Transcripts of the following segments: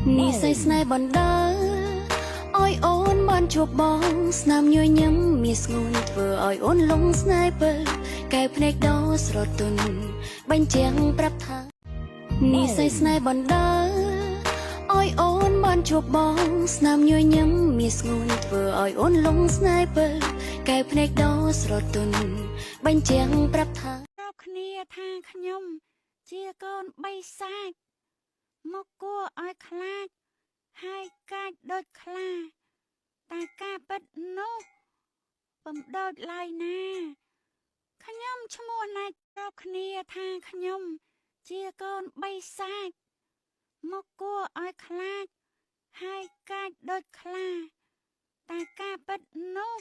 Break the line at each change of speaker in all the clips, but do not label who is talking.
នេះសៃស្នេហ៍បណ្ដាអោយអូនបានជួបបងស្នាមញញឹមមានស្ងួនធ្វើអោយអូនលងស្នេហ៍ពើកែភ្នែកដោស្រទន់បញ្ជាំងប្រាប់ថានេះសៃស្នេហ៍បណ្ដាអោយអូនបានជួបបងស្នាមញញឹមមានស្ងួនធ្វើអោយអូនលងស្នេហ៍ពើកែភ្នែកដោស្រទន់បញ្ជាំងប្រាប់ថា
រាប់គ្នាថាខ្ញុំជាកូនបិសាចមកគួរឲ្យខ្លាចហើយកាចដូចខ្លាតែការពិតនោះបំដូចឡើយណាខ្ញុំឈ្មោះណាច់រាប់គ្នាថាខ្ញុំជាកូនបិសាចមកគួរឲ្យខ្លាចហើយកាចដូចខ្លាតែការពិតនោះ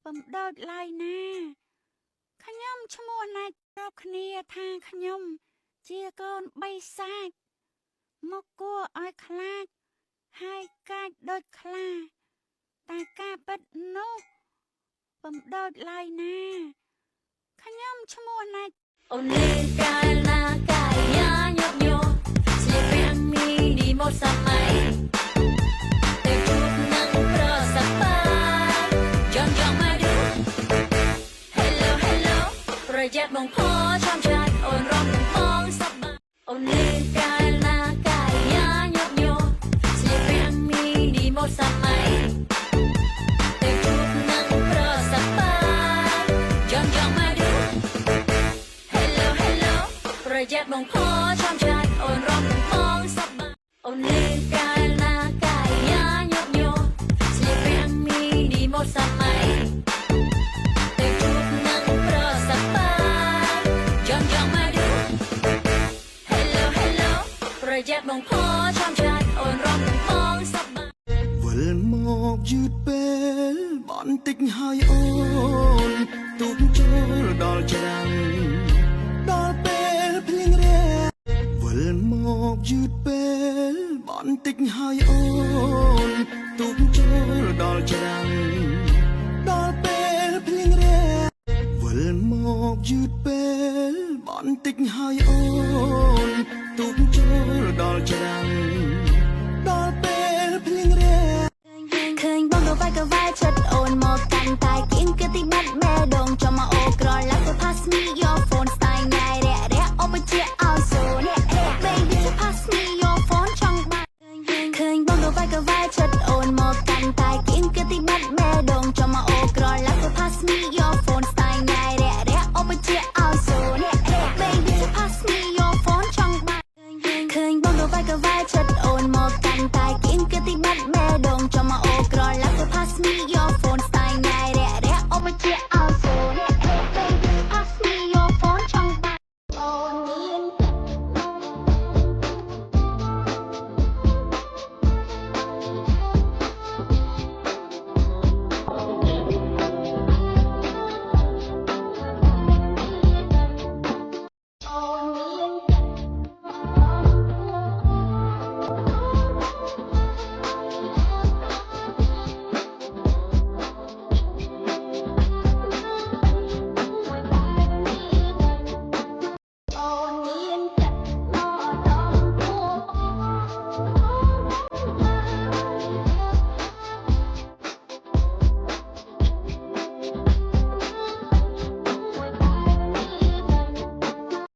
បំដូចឡើយណាខ្ញុំឈ្មោះណាច់រាប់គ្នាថាខ្ញុំជាកូនបិសាចមកគួរឲ្យខ្លាចហើយកាចដូចខ្លាតែការពិតនោះបំដូចឡើយណាខ្ញុំឈ្មោះណាច់
អូនលេកាលណាកាយាញប់ញោស្លៀកពាក់មីនីម៉ូតសម័យទៅជួបនឹងប្រសពបាយយ៉ងយ៉ងមកឌូ Hello Hello ប្រយ័ត្នបងផចាំចាច់អូនរំនឹងបងសប្បាយអូនលេកាលណាកាយាញប់ញោស្លៀកពាក់មីនីម៉ូតសម័យទៅជួបនឹងប្រសពបាយយ៉ងយ៉ងមកឌូHello Hello ប្រយ័ត្នបងផចាំចាច់អូនរំនឹងបងសប្បាយអូនលេកាលណាកាយាញប់ញោស្លៀកពាក់មីនីម៉ូតសម័យទៅជួបនឹងប្រសពបាយយ៉ងយ៉ងមកឌូ Hello Hello ប្រយ័ត្នបងផចាំចាច់អូនរំនឹងបងសប្បាយ
វិលមកយឺតពេលបន្តិចហើយអូនទូកចូលដល់ច្រាំងដល់ពេលភ្លៀងរះវិលមកយឺតពេលបន្តិចហើយអូនទូកចូលដល់ច្រាំងដល់ពេលភ្លៀងរះវិលមកយឺតពេលបន្តិចហើយអូនទូកចូលដល់ច្រាំងដល់ពេលភ្លៀងរះ
ឃើញបងក៏វាយចិត្តអូនមកកាន់តែគៀងគឺទីបាត់បេះដូងចាំមកអូក្រឡាប់ទៅ pass me your phone style ណៃរះរះអូបជាឲ្យសូន baby pass me your phone ចង់បានឃើញបងក៏វាយ